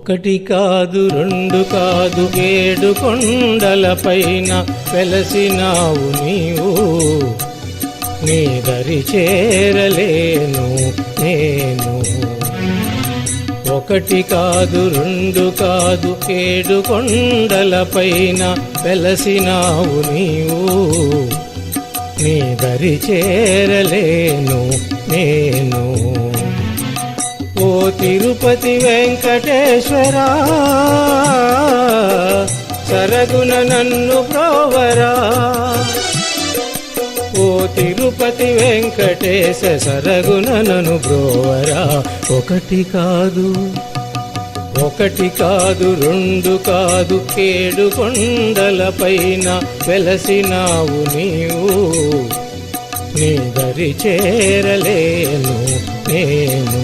ఒకటి కాదు రెండు కాదు 7 కొండలపైన వెలసినావు నీవు, నీ దరి చేరలేను నేను. ఒకటి కాదు రెండు కాదు 7 కొండలపైన వెలసినావు నీవు, నీ దరి చేరలేను నేను. ఓ తిరుపతి వెంకటేశ్వరా, సరగున నన్ను బ్రోవరా. ఓ తిరుపతి వెంకటేశ సరగున నన్ను బ్రోవరా. ఒకటి కాదు రెండు కాదు 7 కొండలపైన వెలసినావు నీవు, నీ దరి చేరలేను నేను.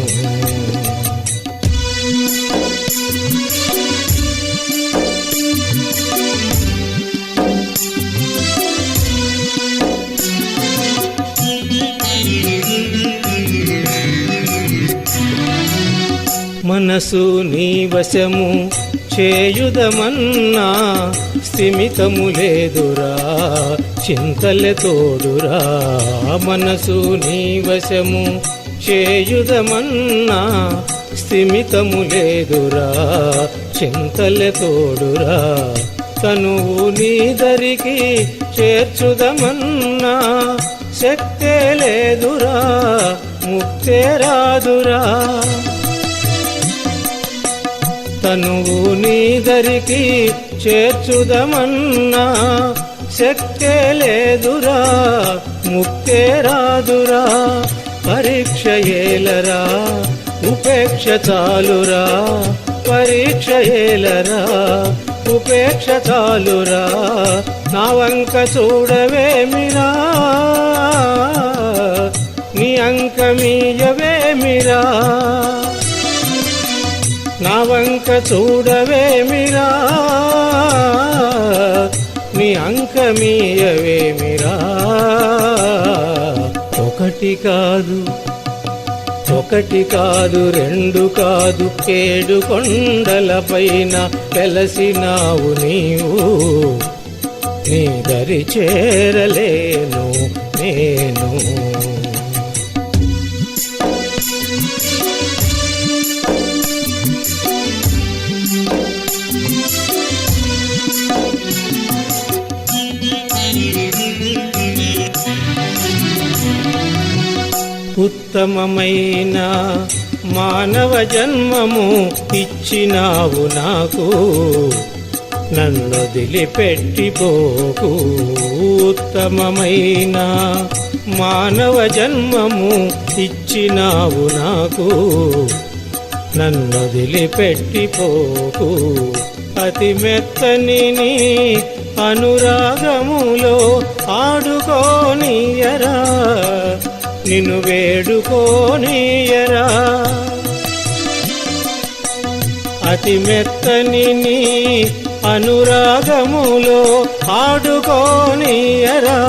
మనసు నీ వశము చేయుదమన్నా స్థిమితము లేదురా, చింతలే తోడురా. మనసు నీ వశము చేయుదమన్నా స్థిమితము లేదురా, చింతలే తోడురా. తనువు నీ దరికి చేర్చుదమన్నా శక్తే లేదురా, ముక్తే రాదురా. తనువు నీ దరికి చేర్చుదమన్నా శక్తే లేదురా, ముక్తే రాదురా. పరీక్ష ఏలరా, ఉపేక్ష చాలురా. పరీక్ష ఏలరా, ఉపేక్ష చాలురా. నా వంక చూడవేమిరా, నీ అంకమీయవేమిరా. నా వంక చూడవేమిరా, నీ అంకమీయవేమిరా. ఒకటి కాదు రెండు కాదు 7 కొండలపైన వెలసినావు నీవు, నీ దరి చేరలేను నేను. ఉత్తమమైన మానవ జన్మము ఇచ్చినావు నాకు, నన్నొదిలిపెట్టిపోకు. ఉత్తమమైన మానవ జన్మము ఇచ్చినావు నాకు, నన్నొదిలిపెట్టిపోకు. అతి మెత్తని నీ అనురాగములో ఆడుకోనియరా, నిన్ను వేడుకోనియరా. అతి మెత్తని నీ అనురాగములో ఆడుకోనియరా,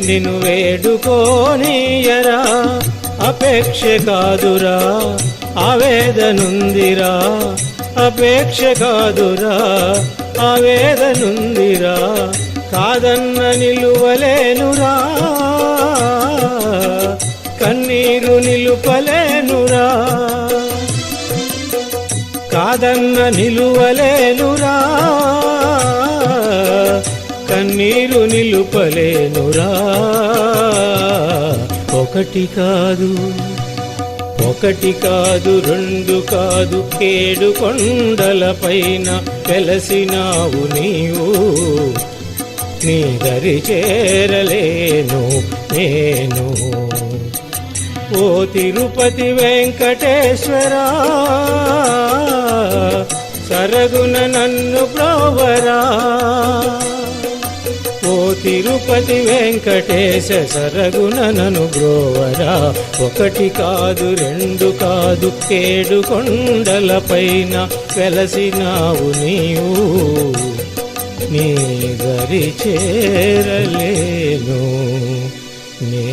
నిన్ను వేడుకోనియరా. అపేక్ష కాదురా, ఆవేదనుందిరా. అపేక్ష కాదురా, ఆవేదనుందిరా. కాదన్న నిలువలేనురా, కన్నీరు నిలుపలేనురా. కాదన్న నిలువలేనురా, కన్నీరు నిలుపలేనురా. ఒకటి కాదు రెండు కాదు 7 కొండలపైన వెలసినావు నీవు, నీ దరి చేరలేను నేను. ఓ తిరుపతి వెంకటేశ్వరా, సరగున నన్ను బ్రోవరా. ఓ తిరుపతి వెంకటేశ సరగున నన్ను బ్రోవరా. ఒకటి కాదు రెండు కాదు 7 కొండలపైన వెలసినావు నీవు, నీ దరి చేరలేను నే.